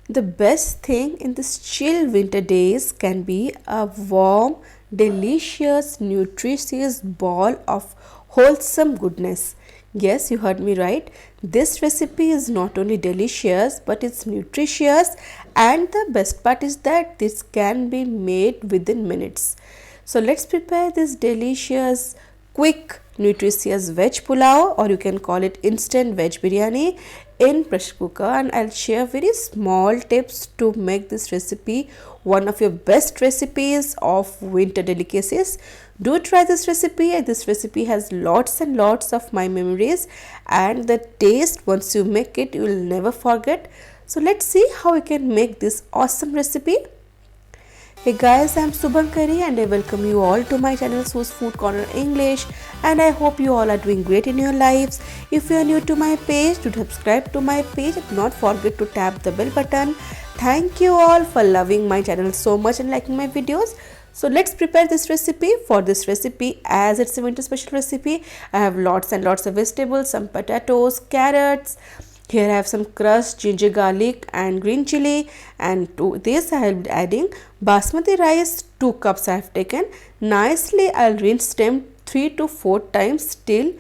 The best thing in this chill winter days can be a warm, delicious, nutritious ball of wholesome goodness. Yes, you heard me right. This recipe is not only delicious but it's nutritious, and the best part is that this can be made within minutes. So let's prepare this delicious, quick, nutritious veg pulao, or you can call it instant veg biryani, in pressure cooker, and I'll share very small tips to make this recipe one of your best recipes of winter delicacies. Do try this recipe. This recipe has lots and lots of my memories, and the taste once you make it you will never forget. So let's see how we can make this awesome recipe. Hey guys, I'm Subhankari and I welcome you all to my channel So's Food Corner English, and I hope you all are doing great in your lives. If you are new to my page, do subscribe to my page and do not forget to tap the bell button. Thank you all for loving my channel so much and liking my videos. So let's prepare this recipe. For this recipe, as it's a winter special recipe, I have lots and lots of vegetables, some potatoes, carrots. Here I have some crushed ginger garlic and green chili, and to this I will be adding basmati rice. 2 cups I have taken. Nicely I will rinse them 3 to 4 times till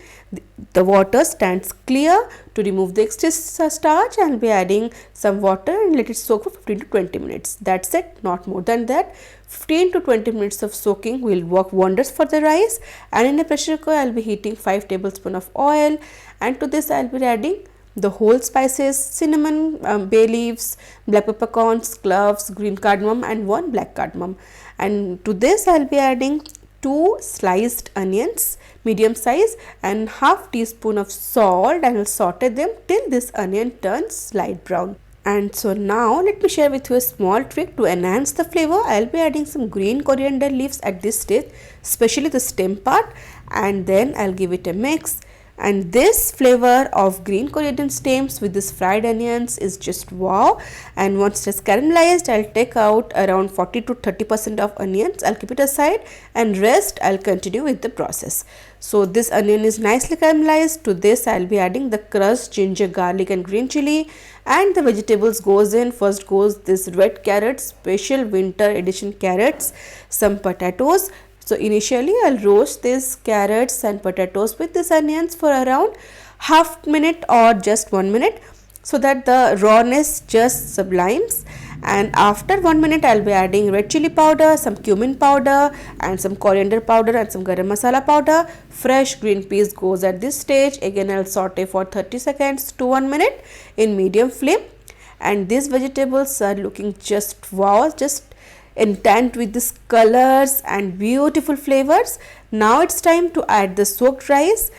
the water stands clear. To remove the excess starch, I will be adding some water and let it soak for 15 to 20 minutes. That's it, not more than that. 15 to 20 minutes of soaking will work wonders for the rice. And in a pressure cooker I will be heating 5 tablespoons of oil, and to this I will be adding the whole spices: cinnamon, bay leaves, black peppercorns, cloves, green cardamom, and 1 black cardamom. And to this I will be adding 2 sliced onions, medium size, and half teaspoon of salt, and will saute them till this onion turns light brown. And so now let me share with you a small trick to enhance the flavor. I will be adding some green coriander leaves at this stage, especially the stem part, and then I will give it a mix. And this flavor of green coriander stems with this fried onions is just wow. And once it is caramelized, I'll take out around 40 to 30% of onions. I'll keep it aside, and rest I'll continue with the process. So this onion is nicely caramelized. To this I'll be adding the crushed ginger, garlic, and green chili, and the vegetables goes in. First goes this red carrots, special winter edition carrots, some potatoes. So initially I'll roast these carrots and potatoes with these onions for around half minute or just 1 minute, so that the rawness just sublimes. And after 1 minute I'll be adding red chilli powder, some cumin powder, and some coriander powder, and some garam masala powder. Fresh green peas goes at this stage. Again I'll saute for 30 seconds to 1 minute in medium flame. And these vegetables are looking just wow, just enhanced with these colors and beautiful flavors. Now it's time to add the soaked rice.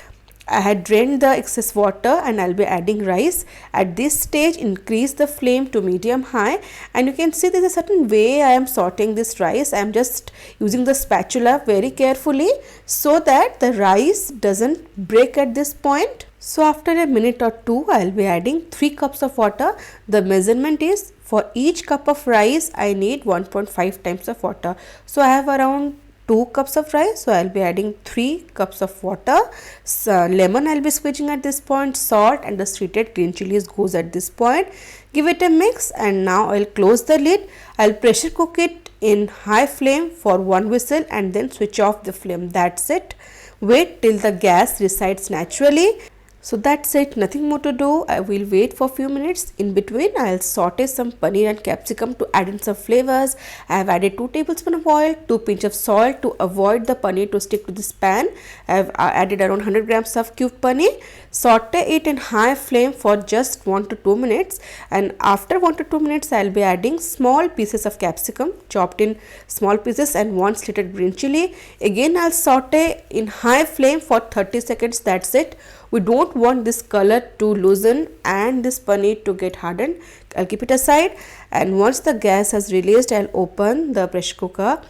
I had drained the excess water and I'll be adding rice. At this stage, increase the flame to medium high, and you can see there's a certain way I am sauteing this rice. I am just using the spatula very carefully so that the rice doesn't break at this point. So after a minute or two, I'll be adding 3 cups of water. The measurement is for each cup of rice I need 1.5 times of water. So I have around 2 cups of rice, so I'll be adding 3 cups of water. So lemon I'll be squeezing at this point, salt, and the treated green chilies goes at this point. Give it a mix, and now I'll close the lid. I'll pressure cook it in high flame for 1 whistle and then switch off the flame. That's it. Wait till the gas resides naturally. So that's it, nothing more to do. I will wait for a few minutes. In between, I'll saute some paneer and capsicum to add in some flavors. I have added 2 tablespoons of oil, 2 pinch of salt to avoid the paneer to stick to this pan. I have added around 100 grams of cubed paneer. Saute it in high flame for just 1 to 2 minutes. And after 1 to 2 minutes, I'll be adding small pieces of capsicum, chopped in small pieces, and 1 slitted green chili. Again, I'll saute in high flame for 30 seconds. That's it. We don't want this color to loosen and this paneer to get hardened. I'll keep it aside, and once the gas has released, I'll open the pressure cooker,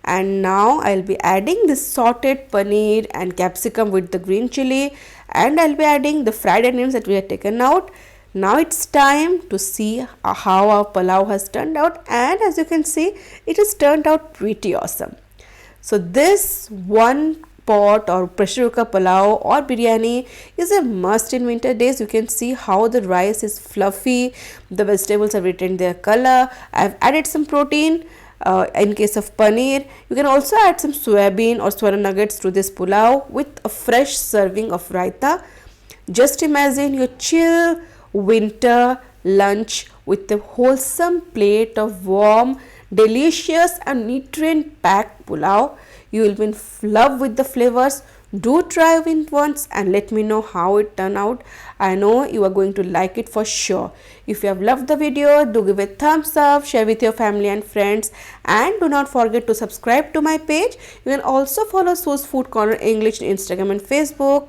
and now I'll be adding this sauteed paneer and capsicum with the green chili, and I'll be adding the fried onions that we had taken out. Now it's time to see how our pulao has turned out, and as you can see, it has turned out pretty awesome. So this one pot or pressure cooker pulao or biryani is a must in winter days. You can see how the rice is fluffy, the vegetables have retained their color. I've added some protein. In case of paneer, you can also add some soybean or soya nuggets to this pulao with a fresh serving of raita. Just imagine your chill winter lunch with a wholesome plate of warm, delicious and nutrient packed pulao. You will be in love with the flavors. Do try it once and let me know how it turned out. I know you are going to like it for sure. If you have loved the video, do give a thumbs up, share with your family and friends, and do not forget to subscribe to my page. You can also follow So's Food Corner English on Instagram and Facebook.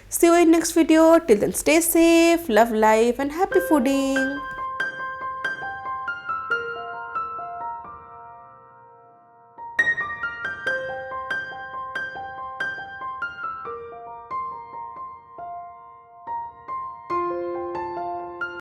See you in next video. Till then, stay safe, love life and happy fooding.